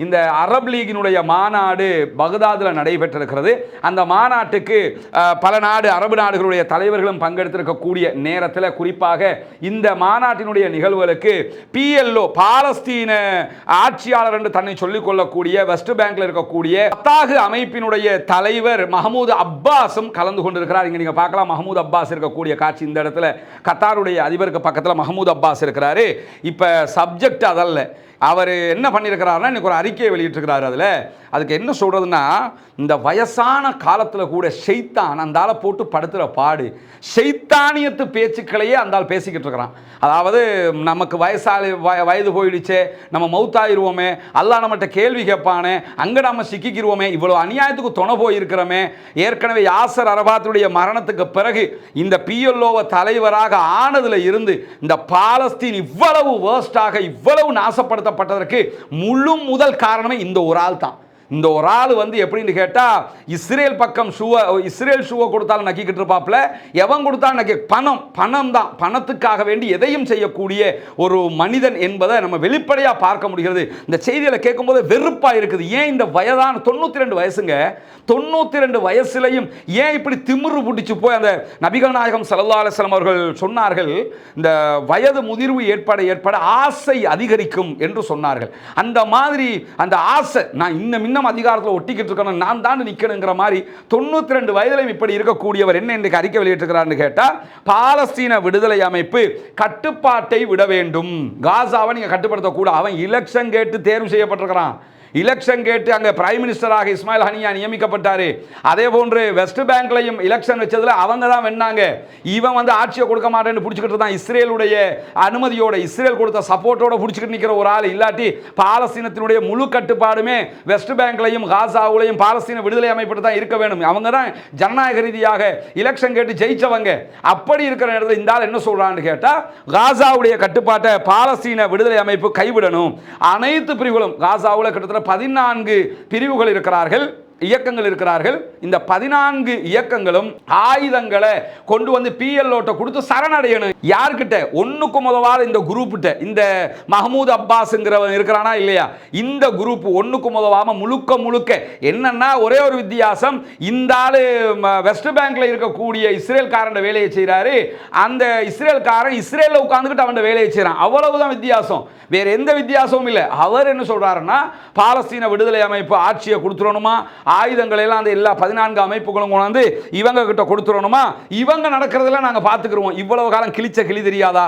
இந்த அரப் லீகினுடைய மாநாடு பகதாதில் நடைபெற்றிருக்கிறது. அந்த மாநாட்டுக்கு பல அரபு நாடுகளுடைய தலைவர்களும் பங்கெடுத்திருக்கக்கூடிய நேரத்தில் குறிப்பாக இந்த மாநாட்டினுடைய நிகழ்வுகளுக்கு PLO பாலஸ்தீன ஆட்சியாளர் என்று தன்னை சொல்லிக் கொள்ளக்கூடிய வெஸ்ட் பேங்க்ல இருக்கக்கூடிய ஃபத்தாஹ் அமைப்பினுடைய தலைவர் மஹமூத் அப்பாஸும் கலந்து கொண்டிருக்கிறார். இங்க நீங்க பார்க்கலாம் மஹமூத் அப்பாஸ் இருக்கக்கூடிய காட்சி. இந்த இடத்துல கத்தாருடைய அதிபருக்கு பக்கத்தில் மஹமூத் அப்பாஸ் இருக்கிறாரு. இப்ப சப்ஜெக்ட் அதல்ல, அவர் என்ன பண்ணியிருக்கிறாருன்னா இன்னைக்கு ஒரு அறிக்கையை வெளியிட்டிருக்கிறார். அதுக்கு என்ன சொல்றதுன்னா, இந்த வயசான காலத்தில் கூட ஷைத்தான் அந்த ஆளை போட்டு படுத்துகிற பாடு, ஷைத்தானியத்து பேச்சுக்களையே அந்த ஆள் பேசிக்கிட்டு இருக்கிறான். அதாவது நமக்கு வயது போயிடுச்சே, நம்ம மௌத்தாயிருவோமே, அல்லாஹ் நம்மகிட்ட கேள்வி கேட்பானே, அங்கே நம்ம சிக்கிக்கிருவோமே, இவ்வளோ அநியாயத்துக்கு துணை போயிருக்கிறோமே, ஏற்கனவே யாசர் அரபாத்துடைய மரணத்துக்கு பிறகு இந்த PLOவை தலைவராக ஆனதுல இருந்து இந்த பாலஸ்தீன் இவ்வளவு வேர்ஸ்டாக இவ்வளவு நாசப்படுத்தப்பட்டதற்கு முழு முதல் காரணமே இந்த ஒரு ஆள் தான். இந்த ஒரு ஆள் எப்படின்னு கேட்டா, இஸ்ரேல் பக்கம் இஸ்ரேல் ஷூவை கொடுத்தாலும் நக்கிக்கிட்டு இருப்பாப்ல, எவன் கொடுத்தாலும் நக்கி பணம் தான், பணத்துக்காக வேண்டி எதையும் செய்யக்கூடிய ஒரு மனிதன் என்பதை நம்ம வெளிப்படையா பார்க்க முடிகிறது. இந்த செய்திகளை கேட்கும்போது வெறுப்பா இருக்குது. ஏன் இந்த வயதான 92 வயசுங்க, 92 வயசுலையும் ஏன் இப்படி திமிரு பிடிச்சு போய் அந்த நபிகள் நாயகம் ஸல்லல்லாஹு அலைஹி வஸல்லம் அவர்கள் சொன்னார்கள், இந்த வயது முதிர்வு ஏற்பட ஆசை அதிகரிக்கும் என்று சொன்னார்கள். அந்த மாதிரி அந்த ஆசை, நான் இன்னும் அதிகாரத்தில் ஒட்டிக்கிட்டு இருக்கணும், நான் தான் நிக்கணுங்கிற மாதிரி 92 வயதிலும் இப்படி இருக்கக்கூடியவர் என்ன இன்றைக்கு அறிக்கை வெளியிட்டிருக்கிறார்னு கேட்டா, பாலஸ்தீன விடுதலை அமைப்பு கட்டுப்பாட்டை விட வேண்டும், காசாவை நீங்க கட்டுப்படுத்தக்கூடாது. அவன் எலெக்ஷன் கேட்டு தேர்வு செய்யப்பட்டிருக்கிறான். எலெக்ஷன் கேட்டு அங்கே பிரைம் மினிஸ்டராக இஸ்மாயில் ஹனியா நியமிக்கப்பட்டாரு. அதே போன்று வெஸ்ட் பேங்க்லையும் எலெக்ஷன் வச்சதுல அவங்க தான் வென்னாங்க. இவன் ஆட்சியை கொடுக்க மாட்டேன்னு பிடிச்சிக்கிட்டு தான் இஸ்ரேலுடைய அனுமதியோட, இஸ்ரேல் கொடுத்த சப்போர்ட்டோட பிடிச்சிக்கிட்டு நிற்கிற ஒரு ஆள். இல்லாட்டி பாலஸ்தீனத்தினுடைய முழு கட்டுப்பாடுமே வெஸ்ட் பேங்க்லையும் காசாவுலையும் பாலஸ்தீன விடுதலை அமைப்பு தான் இருக்க வேண்டும். அவங்க தான் ஜனநாயக ரீதியாக எலெக்ஷன் கேட்டு ஜெயிச்சவங்க. அப்படி இருக்கிற நேரத்தில் இந்த ஆள் என்ன சொல்றான்னு கேட்டா, காசாவுடைய கட்டுப்பாட்டை பாலஸ்தீன விடுதலை அமைப்பு கைவிடணும். அனைத்து பிரிவுகளும் காசாவுல கிட்டத்தட்ட 14 பிரிவுகள் இருக்கிறார்கள், இயக்கங்கள் இருக்கிறார்கள். இந்த 14 இயக்கங்களும் ஆயுதங்களை கொண்டு PLO கொடுத்து சரணடையணும். யார்கிட்ட? ஒண்ணுக்கு முதவாத இந்த குரூப், இந்த மஹமூத் அப்பாஸ்ங்கிறவன் இருக்கிறானா இல்லையா, இந்த குரூப் ஒண்ணுக்கு முதவாம முழுக்க என்னன்னா ஒரே ஒரு வித்தியாசம், இந்த ஆளு வெஸ்ட் பேங்க்ல இருக்கக்கூடிய இஸ்ரேல்காரன் வேலையை செய்யறாரு, அந்த இஸ்ரேல்காரன் இஸ்ரேல்ல உட்கார்ந்துட்டு அவன் வேலையை செய்யறான். அவ்வளவுதான் வித்தியாசம், வேற எந்த வித்தியாசமும் இல்லை. அவர் என்ன சொல்றாருன்னா, பாலஸ்தீன விடுதலை அமைப்பு ஆட்சியை கொடுத்துடணுமா, ஆயுதங்களை எல்லாம் அந்த எல்லா 14 அமைப்புகளும் கொண்டாந்து இவங்க கிட்ட கொடுத்துடணுமா, இவங்க நடக்கிறதெல்லாம் நாங்க பாத்துக்கிறோம். இவ்வளவு காலம் கிழிச்ச கிளி தெரியாதா?